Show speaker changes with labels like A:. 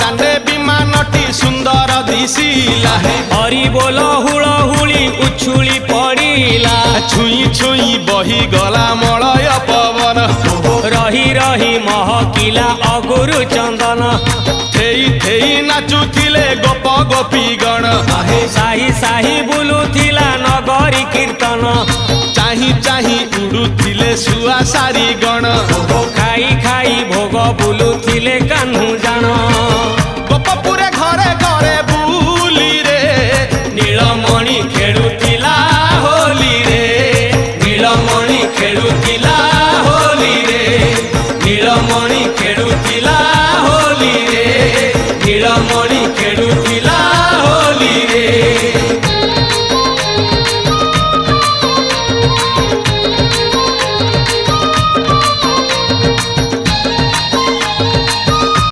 A: दाने विमानटी सुंदर दिशिला
B: हरि बोल हुलहुली उछुली पड़िला
A: छुई छुई बही गला मलय पवन
B: रही रही महकिला अगुरु चंदन
A: थेई थेई नाचुथिले गोप गोपी गण
B: साही साही बुलुथिला नगरी कीर्तन
A: चाही चाही उड़ुथिले सुआ सारी गण
B: खाई खाई भोग बुलुथिले कान्हू जान
A: गोपपुरे घरे घरे बुली रे
B: नीलमणि खेलुथिला होली रे नीलमणि खेलुथिला होली रे नीलमणि खेलुथिला होली रे नीलमणि